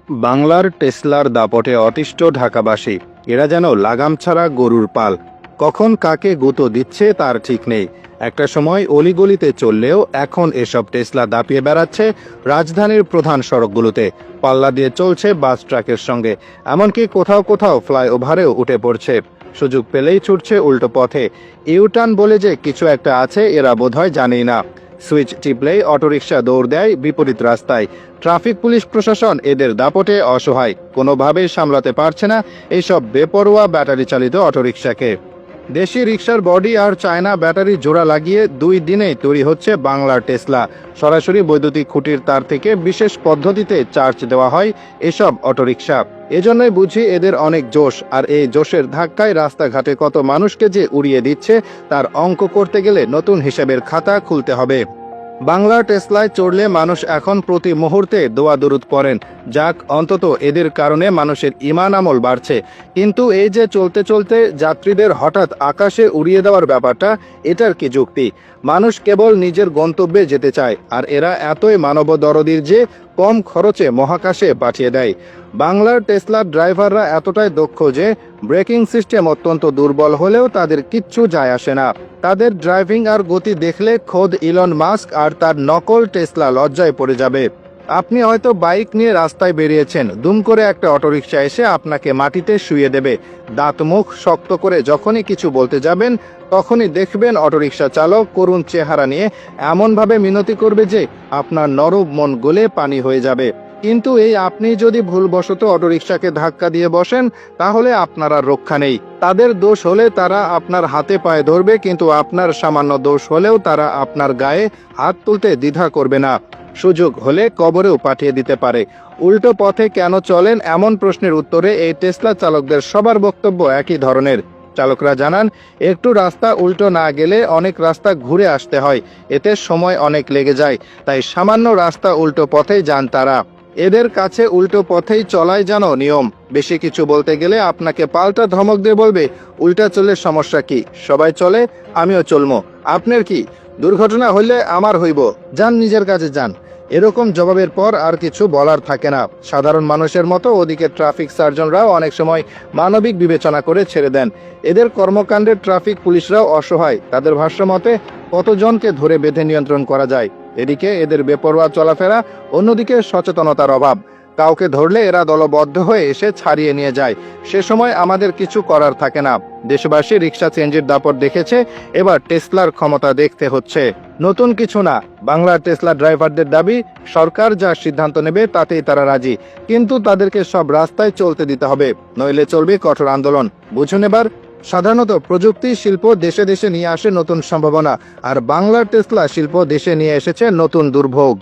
বাংলার টেসলার দাপটে অতিষ্ঠ ঢাকাবাসী। এরা যেন লাগাম ছাড়া গরুর পাল, কখন কাকে গুঁতো দিচ্ছে তার ঠিক নেই। একটা সময় অলিগলিতে চললেও এখন এসব টেসলা দাপিয়ে বেড়াচ্ছে রাজধানীর প্রধান সড়কগুলোতে, পাল্লা দিয়ে চলছে বাস ট্রাকের সঙ্গে, এমনকি কোথাও কোথাও ফ্লাইওভারেও উঠে পড়ছে। সুযোগ পেলেই ছুটছে উল্টো পথে। ইউটার্ন বলে যে কিছু একটা আছে এরা বোধহয় জানেই না। সুইচ টিপলেই অটোরিকশা দৌড় দেয় বিপরীত রাস্তায়। ট্রাফিক পুলিশ প্রশাসন এদের দাপটে অসহায়, কোনোভাবেই সামলাতে পারছে না এইসব বেপরোয়া ব্যাটারি চালিত অটোরিকশাকে। দেশি রিকশার বডি আর চায়না ব্যাটারি জোড়া লাগিয়ে 2 দিনেই তৈরি হচ্ছে বাংলার টেসলা। সরাসরি বৈদ্যুতিক খুঁটির তার থেকে বিশেষ পদ্ধতিতে চার্জ দেওয়া হয় এসব অটোরিকশা। এজন্যই বুঝি এদের অনেক জোশ, আর এই জোশের ধাক্কায় রাস্তাঘাটে কত মানুষকে যে উড়িয়ে দিচ্ছে তার অঙ্ক করতে গেলে নতুন হিসাবের খাতা খুলতে হবে। বাংলার টেসলায় চড়লে মানুষ এখন প্রতি মুহূর্তে দোয়া দুরুদ পড়েন, যাক অন্তত এদের কারণে মানুষের ঈমান আমল বাড়ছে। কিন্তু এই যে চলতে চলতে যাত্রীদের হঠাৎ আকাশে উড়িয়ে দেওয়ার ব্যাপারটা, এটার কি যুক্তি? মানুষ কেবল নিজের গন্তব্যে যেতে চায়, আর এরা এতই মানবদরদীর যে কম খরচে মহাকাশে পাঠিয়ে দেয়। বাংলার টেসলার ড্রাইভাররা এতটাই দক্ষ যে ব্রেকিং সিস্টেম অত্যন্ত দুর্বল হলেও তাদের কিচ্ছু যায় আসে না। তাদের ড্রাইভিং আর গতি দেখলে খোদ ইলন মাস্ক আর তার নকল টেসলা লজ্জায় পড়ে যাবে। আপনি হয়তো বাইক নিয়ে রাস্তায় বেরিয়েছেন, দুম করে একটা অটোরিকশা এসে আপনাকে মাটিতে শুইয়ে দেবে। দাঁত মুখ শক্ত করে যখনই কিছু বলতে যাবেন, তখনই দেখবেন অটোরিকশা চালক করুণ চেহারা নিয়ে এমনভাবে মিনতি করবে যে আপনার নরম মন গলে পানি হয়ে যাবে। কিন্তু এই আপনি যদি ভুলবশত অটোরিকশাকে ধাক্কা দিয়ে বসেন, তাহলে আপনার আর রক্ষা নেই। তাদের দোষ হলে তারা আপনার হাতে পায়ে ধরবে, কিন্তু আপনার সামান্য দোষ হলেও তারা আপনার গায়ে হাত তুলতে দ্বিধা করবে না। সুযোগ হলে কবরেও পাঠিয়ে দিতে পারে। উল্টো পথে কেন চলেন এমন প্রশ্নের উত্তরে এই টেসলা চালকদের সবার বক্তব্য একই ধরনের। চালকরা জানান, একটু রাস্তা উল্টো না গেলে অনেক রাস্তা ঘুরে আসতে হয়, এতে সময় অনেক লেগে যায়, তাই সামান্য রাস্তা উল্টো পথেই যান তারা। এদের কাছে উল্টো পথেই চলাই যেন নিয়ম। বেশি কিছু বলতে গেলে আপনাকে পাল্টা ধমক দিয়ে বলবে, উল্টা চললে সমস্যা কি, সবাই চলে আমিও চলবো, আপনার কি? দুর্ঘটনা হইলে আমার হইব, যান নিজের কাজে যান। এরকম জবাবের পর আর কিছু বলার থাকে না। সাধারণ মানুষের মতো ওদিকে ট্রাফিক সার্জনরাও অনেক সময় মানবিক বিবেচনা করে ছেড়ে দেন। এদের কর্মকাণ্ডে ট্রাফিক পুলিশরাও অসহায়। তাদের ভাষ্য মতে কতজনকে ধরে বেঁধে নিয়ন্ত্রণ করা যায়। এদিকে এদের বেপরোয়া চলাফেরা, অন্যদিকে সচেতনতার অভাব। কাউকে ধরলে এরা দলবদ্ধ হয়ে এসে ছাড়িয়ে নিয়ে যায়। সে সময় আমাদের কিছু করার থাকে না। দেশবাসী রিকশা চেঞ্জের দাপট দেখেছে, এবার টেসলার ক্ষমতা দেখতে হচ্ছে। নতুন কিছু না, বাংলার টেসলা ড্রাইভারদের দাবি, সরকার যা সিদ্ধান্ত নেবে তাতেই তারা রাজি, কিন্তু তাদেরকে সব রাস্তায় চলতে দিতে হবে, নইলে চলবে কঠোর আন্দোলন। বুঝুন এবার। সাধারণত প্রযুক্তি শিল্প দেশে দেশে নিয়ে আসে নতুন সম্ভাবনা, আর বাংলার টেসলা শিল্প দেশে নিয়ে এসেছে নতুন দুর্ভোগ।